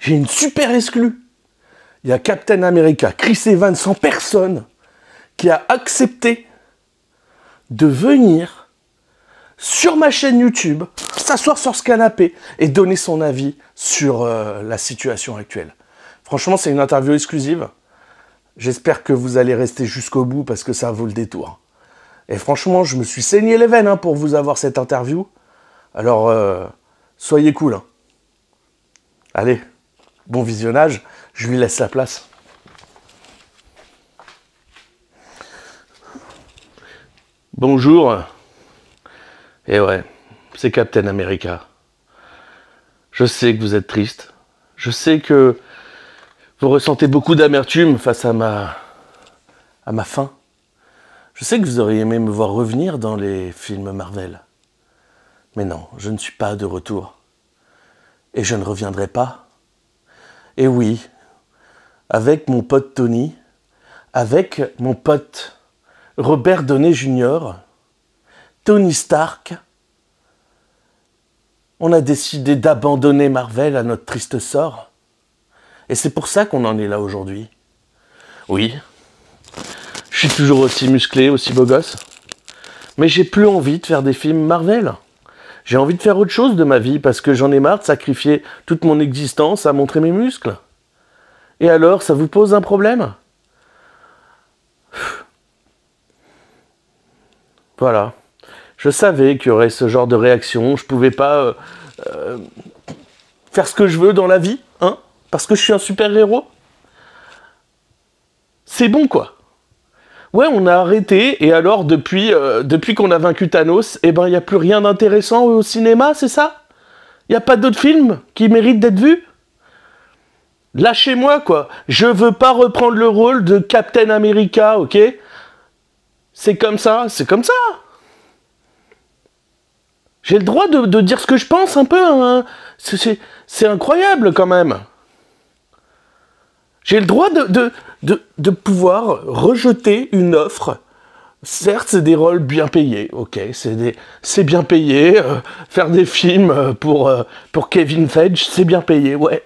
J'ai une super exclue. Il y a Captain America, Chris Evans en personne, qui a accepté de venir sur ma chaîne YouTube, s'asseoir sur ce canapé et donner son avis sur la situation actuelle. Franchement, c'est une interview exclusive. J'espère que vous allez rester jusqu'au bout parce que ça vaut le détour. Et franchement, je me suis saigné les veines pour vous avoir cette interview. Alors, soyez cool. Hein. Allez, bon visionnage. Je lui laisse la place. Bonjour. Et ouais, c'est Captain America. Je sais que vous êtes triste. Je sais que vous ressentez beaucoup d'amertume face à ma fin. Je sais que vous auriez aimé me voir revenir dans les films Marvel. Mais non, je ne suis pas de retour. Et je ne reviendrai pas. Et oui, avec mon pote Tony, avec mon pote Robert Downey Jr., Tony Stark, on a décidé d'abandonner Marvel à notre triste sort. Et c'est pour ça qu'on en est là aujourd'hui. Oui, je suis toujours aussi musclé, aussi beau gosse. Mais j'ai plus envie de faire des films Marvel. J'ai envie de faire autre chose de ma vie parce que j'en ai marre de sacrifier toute mon existence à montrer mes muscles. Et alors, ça vous pose un problème? Voilà. Je savais qu'il y aurait ce genre de réaction. Je pouvais pas faire ce que je veux dans la vie, hein, parce que je suis un super-héros. C'est bon, quoi. Ouais, on a arrêté, et alors, depuis qu'on a vaincu Thanos, eh ben, il n'y a plus rien d'intéressant au cinéma, c'est ça? Il n'y a pas d'autres films qui méritent d'être vus? Lâchez-moi, quoi. Je veux pas reprendre le rôle de Captain America, ok? C'est comme ça, c'est comme ça. J'ai le droit de dire ce que je pense un peu, hein. C'est incroyable, quand même. J'ai le droit de pouvoir rejeter une offre. Certes, c'est des rôles bien payés, ok, c'est bien payé. Faire des films pour Kevin Feige, c'est bien payé, ouais.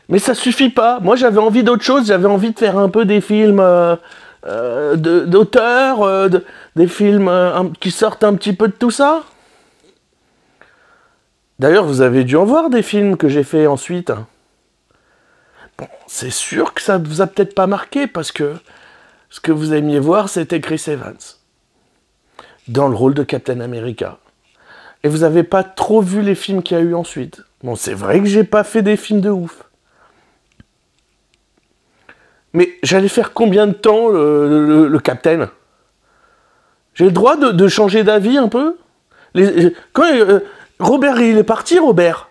Mais ça suffit pas. Moi, j'avais envie d'autre chose. J'avais envie de faire un peu des films d'auteurs, des films qui sortent un petit peu de tout ça. D'ailleurs, vous avez dû en voir des films que j'ai fait ensuite. Bon, c'est sûr que ça ne vous a peut-être pas marqué parce que ce que vous aimiez voir, c'était Chris Evans dans le rôle de Captain America. Et vous n'avez pas trop vu les films qu'il y a eu ensuite. Bon, c'est vrai que j'ai pas fait des films de ouf. Mais j'allais faire combien de temps le Captain? J'ai le droit de changer d'avis un peu? Quand Robert, il est parti, Robert.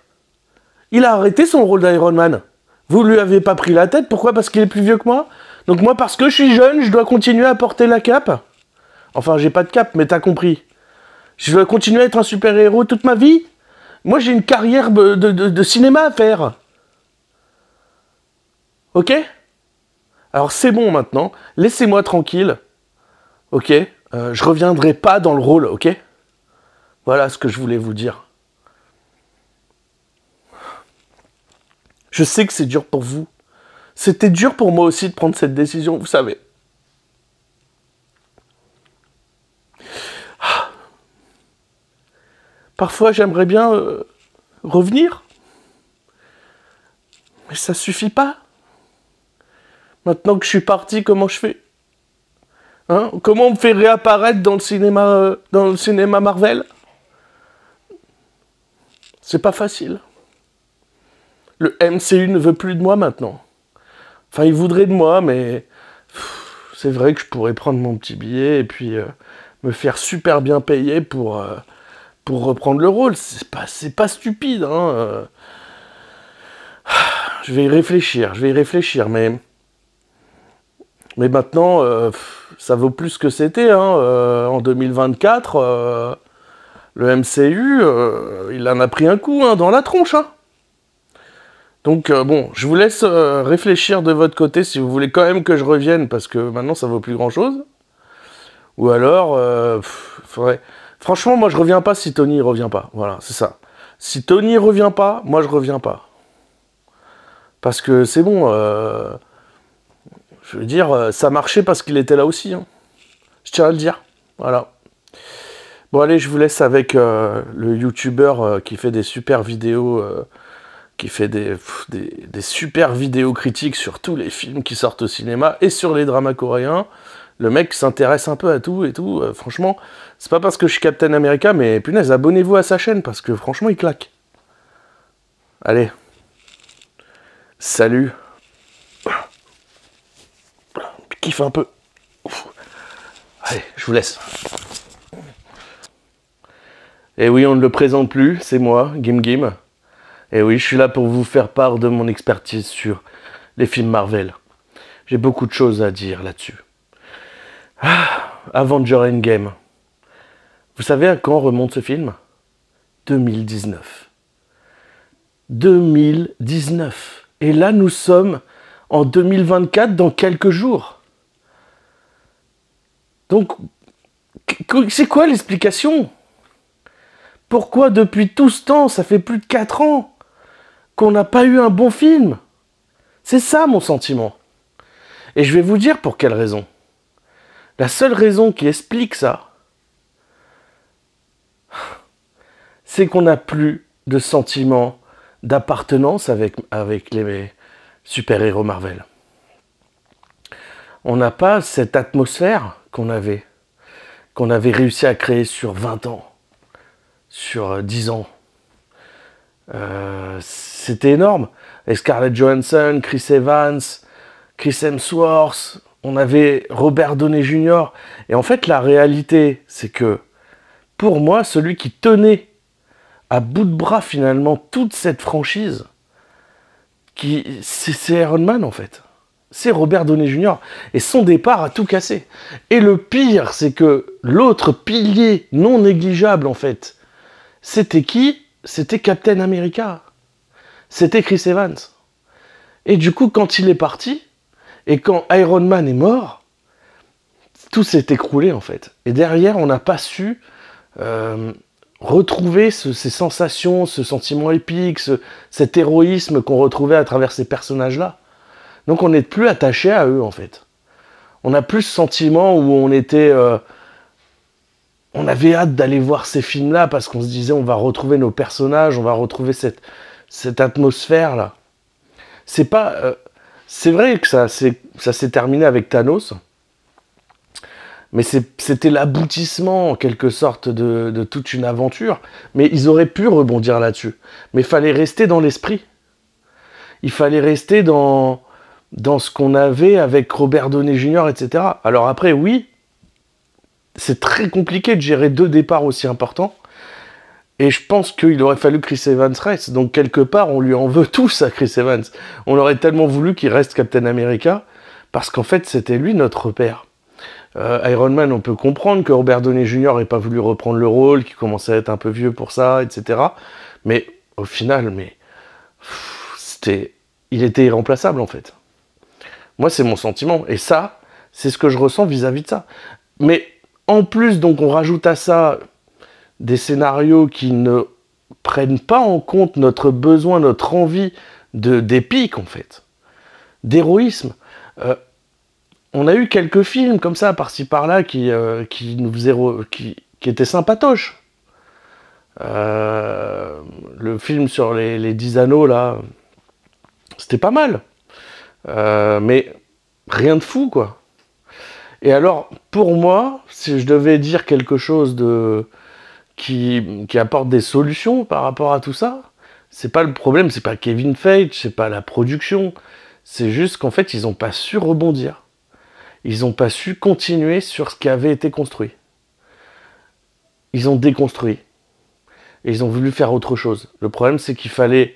Il a arrêté son rôle d'Iron Man. Vous lui avez pas pris la tête, pourquoi? Parce qu'il est plus vieux que moi? Donc moi, parce que je suis jeune, je dois continuer à porter la cape? Enfin, j'ai pas de cape, mais t'as compris. Je dois continuer à être un super-héros toute ma vie? Moi, j'ai une carrière de cinéma à faire. Ok? Alors c'est bon maintenant, laissez-moi tranquille, ok? Je reviendrai pas dans le rôle, ok? Voilà ce que je voulais vous dire. Je sais que c'est dur pour vous. C'était dur pour moi aussi de prendre cette décision, vous savez. Parfois j'aimerais bien revenir, mais ça suffit pas. Maintenant que je suis parti, comment je fais? Hein? Comment on me fait réapparaître dans le cinéma Marvel? C'est pas facile. Le MCU ne veut plus de moi maintenant. Enfin, il voudrait de moi, mais c'est vrai que je pourrais prendre mon petit billet et puis me faire super bien payer pour reprendre le rôle. C'est pas stupide, hein. Je vais y réfléchir, mais maintenant, ça vaut plus que c'était, hein. En 2024, le MCU, il en a pris un coup, hein, dans la tronche, hein. Donc, bon, je vous laisse réfléchir de votre côté si vous voulez quand même que je revienne, parce que maintenant, ça vaut plus grand-chose. Ou alors, faudrait... Franchement, moi, je reviens pas si Tony revient pas. Voilà, c'est ça. Si Tony revient pas, moi, je reviens pas. Parce que c'est bon, je veux dire, ça marchait parce qu'il était là aussi. Hein. Je tiens à le dire. Voilà. Bon, allez, je vous laisse avec le youtubeur qui fait des super vidéos, qui fait des super vidéos critiques sur tous les films qui sortent au cinéma et sur les dramas coréens. Le mec s'intéresse un peu à tout et tout. Franchement, c'est pas parce que je suis Captain America, mais punaise, abonnez-vous à sa chaîne parce que franchement, il claque. Allez. Salut. Kiffe un peu. Ouf. Allez, je vous laisse. Et oui, on ne le présente plus, c'est moi, Gim Gim. Et oui, je suis là pour vous faire part de mon expertise sur les films Marvel. J'ai beaucoup de choses à dire là-dessus. Avenger Endgame. Vous savez à quand remonte ce film? 2019. 2019. Et là, nous sommes en 2024 dans quelques jours. Donc, c'est quoi l'explication? Pourquoi depuis tout ce temps, ça fait plus de 4 ans, qu'on n'a pas eu un bon film? C'est ça mon sentiment. Et je vais vous dire pour quelle raison. La seule raison qui explique ça, c'est qu'on n'a plus de sentiment d'appartenance avec les super-héros Marvel. On n'a pas cette atmosphère qu'on avait réussi à créer sur 20 ans, sur 10 ans. C'était énorme. Et Scarlett Johansson, Chris Evans, Chris Hemsworth, on avait Robert Downey Jr. Et en fait, la réalité, c'est que, pour moi, celui qui tenait à bout de bras, finalement, toute cette franchise, c'est Iron Man, en fait. C'est Robert Downey Jr. Et son départ a tout cassé. Et le pire, c'est que l'autre pilier non négligeable, en fait, c'était qui? C'était Captain America. C'était Chris Evans. Et du coup, quand il est parti, et quand Iron Man est mort, tout s'est écroulé, en fait. Et derrière, on n'a pas su retrouver ces sensations, ce sentiment épique, cet héroïsme qu'on retrouvait à travers ces personnages-là. Donc on n'est plus attaché à eux, en fait. On n'a plus ce sentiment où on était... on avait hâte d'aller voir ces films-là parce qu'on se disait on va retrouver nos personnages, on va retrouver cette atmosphère-là. C'est pas... c'est vrai que ça s'est terminé avec Thanos, mais c'était l'aboutissement, en quelque sorte, de toute une aventure. Mais ils auraient pu rebondir là-dessus. Mais il fallait rester dans l'esprit. Il fallait rester dans ce qu'on avait avec Robert Downey Jr., etc. Alors après, oui, c'est très compliqué de gérer 2 départs aussi importants. Et je pense qu'il aurait fallu que Chris Evans reste. Donc quelque part, on lui en veut tous à Chris Evans. On aurait tellement voulu qu'il reste Captain America, parce qu'en fait, c'était lui notre repère. Iron Man, on peut comprendre que Robert Downey Jr. n'ait pas voulu reprendre le rôle, qu'il commençait à être un peu vieux pour ça, etc. Mais au final, il était irremplaçable en fait. Moi, c'est mon sentiment. Et ça, c'est ce que je ressens vis-à-vis de ça. Mais en plus, donc, on rajoute à ça des scénarios qui ne prennent pas en compte notre besoin, notre envie d'épique en fait, d'héroïsme. On a eu quelques films comme ça, par-ci par-là, qui nous faisaient qui étaient sympatoches. Le film sur les 10 anneaux, là, c'était pas mal. Mais rien de fou, quoi. Et alors, pour moi, si je devais dire quelque chose qui apporte des solutions par rapport à tout ça, c'est pas le problème, c'est pas Kevin Feige, c'est pas la production. C'est juste qu'en fait, ils n'ont pas su rebondir. Ils n'ont pas su continuer sur ce qui avait été construit. Ils ont déconstruit. Et ils ont voulu faire autre chose. Le problème, c'est il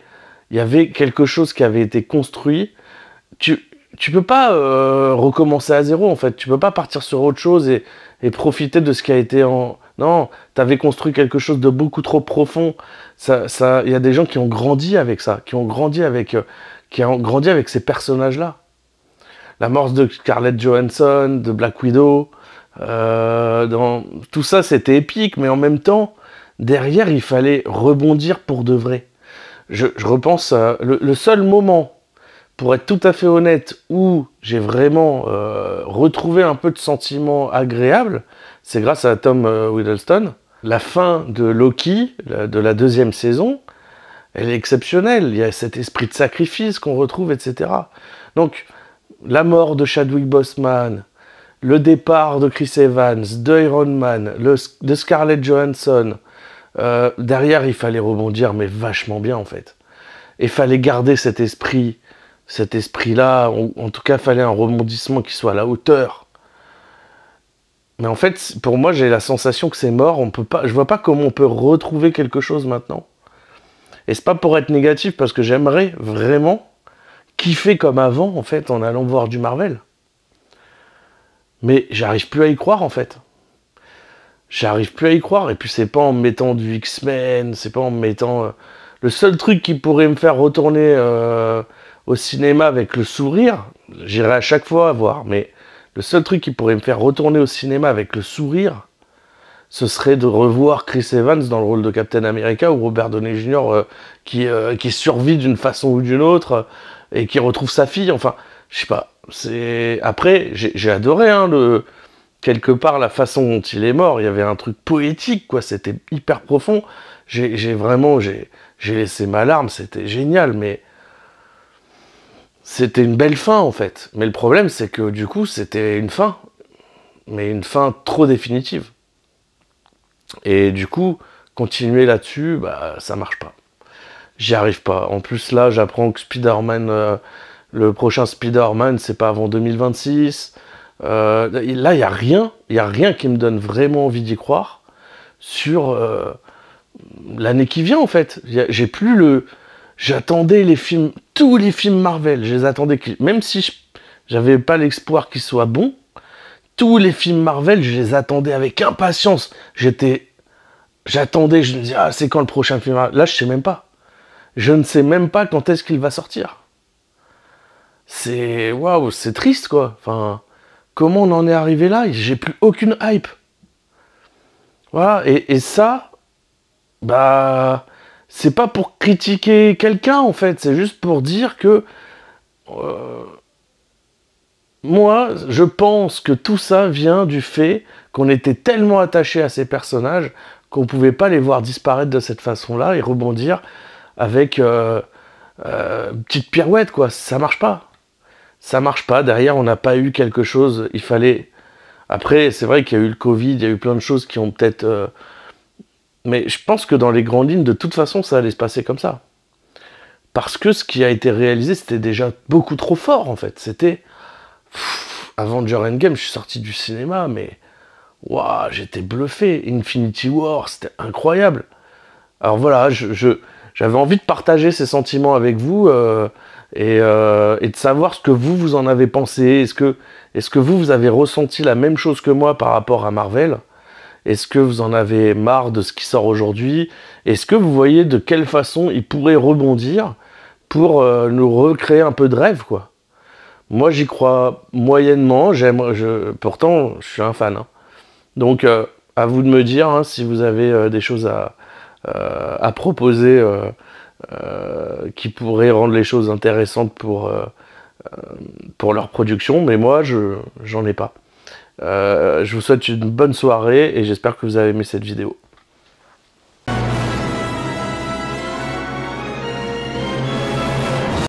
y avait quelque chose qui avait été construit. Tu peux pas recommencer à zéro, en fait. Tu peux pas partir sur autre chose et profiter de ce qui a été en... Non, t'avais construit quelque chose de beaucoup trop profond. Il y a des gens qui ont grandi avec ça, qui ont grandi avec ces personnages-là. La mort de Scarlett Johansson, de Black Widow, tout ça c'était épique, mais en même temps, derrière il fallait rebondir pour de vrai. Je repense, le seul moment pour être tout à fait honnête, où j'ai vraiment retrouvé un peu de sentiments agréables, c'est grâce à Tom Hiddleston. La fin de Loki, de la 2e saison, elle est exceptionnelle. Il y a cet esprit de sacrifice qu'on retrouve, etc. Donc, la mort de Chadwick Boseman, le départ de Chris Evans, de Iron Man, de Scarlett Johansson, derrière, il fallait rebondir, mais vachement bien, en fait. Et il fallait garder cet esprit-là, en tout cas, il fallait un rebondissement qui soit à la hauteur. Mais en fait, pour moi, j'ai la sensation que c'est mort. On peut pas, je vois pas comment on peut retrouver quelque chose maintenant. Et c'est pas pour être négatif, parce que j'aimerais vraiment kiffer comme avant, en fait, en allant voir du Marvel. Mais j'arrive plus à y croire, en fait. J'arrive plus à y croire. Et puis c'est pas en me mettant du X-Men, c'est pas en me mettant... Le seul truc qui pourrait me faire retourner au cinéma avec le sourire, j'irai à chaque fois voir, mais le seul truc qui pourrait me faire retourner au cinéma avec le sourire, ce serait de revoir Chris Evans dans le rôle de Captain America ou Robert Downey Jr. Qui survit d'une façon ou d'une autre et qui retrouve sa fille. Enfin, je sais pas. Après, j'ai adoré quelque part la façon dont il est mort. Il y avait un truc poétique, quoi. C'était hyper profond. J'ai laissé ma larme. C'était génial, mais c'était une belle fin en fait. Mais le problème, c'est que du coup, c'était une fin, mais une fin trop définitive. Et du coup, continuer là-dessus, bah, ça marche pas. J'y arrive pas. En plus, là, j'apprends que Spider-Man, le prochain Spider-Man, c'est pas avant 2026. Là, il y a rien qui me donne vraiment envie d'y croire sur l'année qui vient, en fait. J'ai plus le... J'attendais les films, tous les films Marvel, je les attendais, même si j'avais pas l'espoir qu'ils soient bons, tous les films Marvel, je les attendais avec impatience. J'attendais, je me disais, ah, c'est quand le prochain film Marvel? Là, je sais même pas. Je ne sais même pas quand est-ce qu'il va sortir. Waouh, c'est triste, quoi. Enfin, comment on en est arrivé là? J'ai plus aucune hype. Voilà, et ça, bah, c'est pas pour critiquer quelqu'un, en fait. C'est juste pour dire que moi, je pense que tout ça vient du fait qu'on était tellement attaché à ces personnages qu'on pouvait pas les voir disparaître de cette façon-là et rebondir avec une petite pirouette, quoi. Ça marche pas. Ça marche pas. Derrière, on n'a pas eu quelque chose. Il fallait... Après, c'est vrai qu'il y a eu le Covid, il y a eu plein de choses qui ont peut-être... Mais je pense que dans les grandes lignes, de toute façon, ça allait se passer comme ça. Parce que ce qui a été réalisé, c'était déjà beaucoup trop fort, en fait. C'était... Avenger Endgame, je suis sorti du cinéma, mais... Waouh, j'étais bluffé. Infinity War, c'était incroyable. Alors voilà, j'avais envie de partager ces sentiments avec vous et de savoir ce que vous en avez pensé. Est-ce que vous avez ressenti la même chose que moi par rapport à Marvel? Est-ce que vous en avez marre de ce qui sort aujourd'hui? Est-ce que vous voyez de quelle façon il pourrait rebondir pour nous recréer un peu de rêve, quoi? Moi, j'y crois moyennement. Pourtant, je suis un fan. Hein. Donc, à vous de me dire hein, si vous avez des choses à proposer qui pourraient rendre les choses intéressantes pour leur production. Mais moi, j'en ai pas. Je vous souhaite une bonne soirée et j'espère que vous avez aimé cette vidéo.